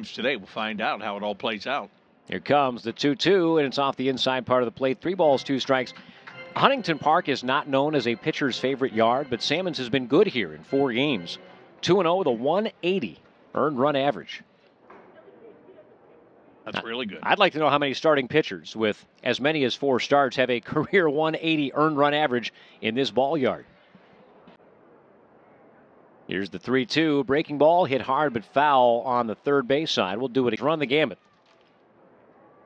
Today we'll find out how it all plays out. Here comes the 2-2, and it's off the inside part of the plate. 3 balls, 2 strikes. Huntington Park is not known as a pitcher's favorite yard, but Salmons has been good here in 4 games. 2-0 with a 180 earned run average. That's really good. I'd like to know how many starting pitchers with as many as 4 starts have a career 180 earned run average in this ball yard. Here's the 3-2. Breaking ball hit hard but foul on the third base side. We'll do it. Run the gamut.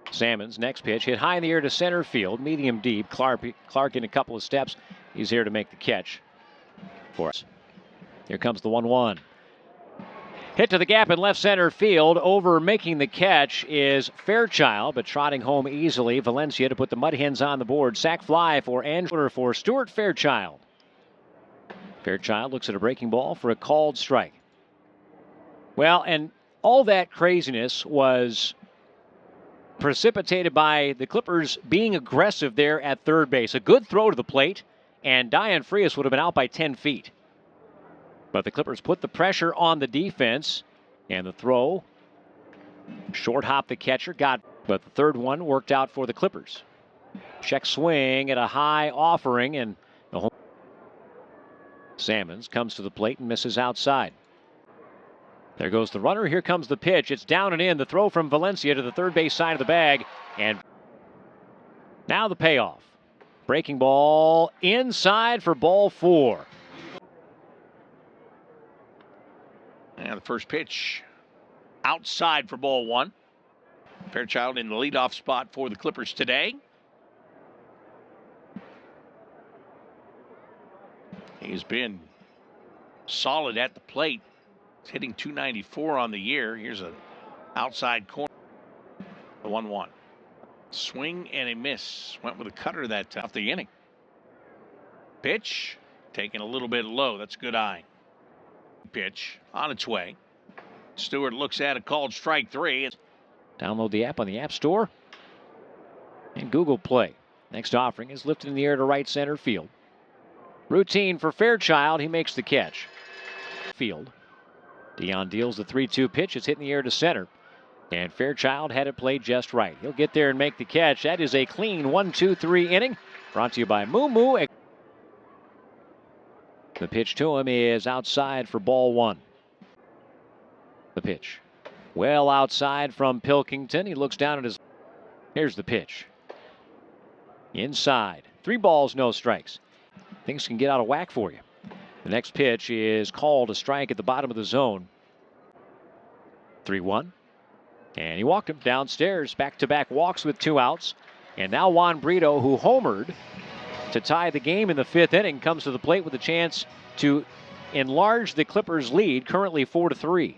Salmons, next pitch, hit high in the air to center field, medium deep. Clark in a couple of steps. He's here to make the catch for us. Here comes the 1-1. Hit to the gap in left center field. Over making the catch is Fairchild, but trotting home easily. Valencia to put the Mud Hens on the board. Sac fly for Angela for Stuart Fairchild. Fairchild looks at a breaking ball for a called strike. Well, and all that craziness was precipitated by the Clippers being aggressive there at third base. A good throw to the plate, and Diane Frias would have been out by 10 feet. But the Clippers put the pressure on the defense, and the throw short hop the catcher, but the third one worked out for the Clippers. Check swing at a high offering, and the home. Salmons comes to the plate and misses outside. There goes the runner. Here comes the pitch. It's down and in. The throw from Valencia to the third base side of the bag. And now the payoff. Breaking ball inside for ball 4. And the first pitch outside for ball 1. Fairchild in the leadoff spot for the Clippers today. He's been solid at the plate. He's hitting .294 on the year. Here's an outside corner. The 1-1. Swing and a miss. Went with a cutter that off the inning. Pitch taken a little bit low. That's a good eye. Pitch on its way. Stewart looks at a called strike 3. Download the app on the App Store and Google Play. Next offering is lifted in the air to right center field. Routine for Fairchild. He makes the catch. Field. Dion deals the 3-2 pitch. It's hit in the air to center. And Fairchild had it played just right. He'll get there and make the catch. That is a clean 1-2-3 inning. Brought to you by Moo Moo. The pitch to him is outside for ball 1. The pitch. Well outside from Pilkington. He looks down at his. Here's the pitch. Inside. 3 balls, no strikes. Things can get out of whack for you. The next pitch is called a strike at the bottom of the zone. 3-1. And he walked him downstairs. Back-to-back walks with 2 outs. And now Juan Brito, who homered to tie the game in the 5th inning, comes to the plate with a chance to enlarge the Clippers' lead, currently 4-3.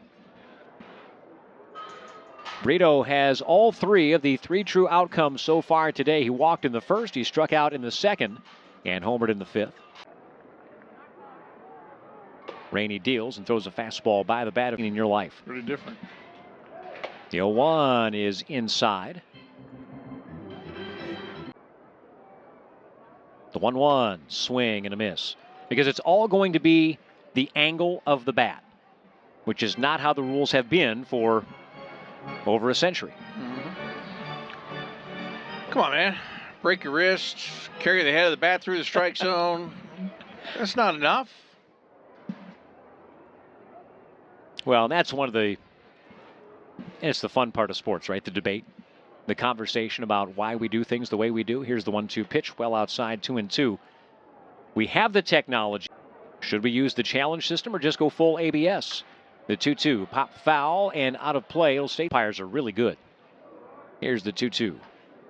Brito has all 3 of the 3 true outcomes so far today. He walked in the first, he struck out in the second, and homered in the 5th. Rainey deals and throws a fastball by the bat in your life. Pretty different. The 0-1 is inside. The 1-1 swing and a miss. Because it's all going to be the angle of the bat, which is not how the rules have been for over a century. Come on, man. Break your wrist, carry the head of the bat through the strike zone. That's not enough. Well, that's one of the, and it's the fun part of sports, right? The debate, the conversation about why we do things the way we do. Here's the 1-2 pitch, well outside, 2-2. We have the technology. Should we use the challenge system or just go full ABS? The 2-2, pop foul and out of play. It'll stay. Umpires are really good. Here's the 2-2.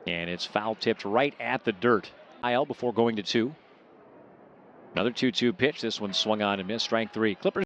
And it's foul tipped right at the dirt. IL before going to 2. Another 2-2 pitch. This one swung on and missed. Strike 3. Clippers.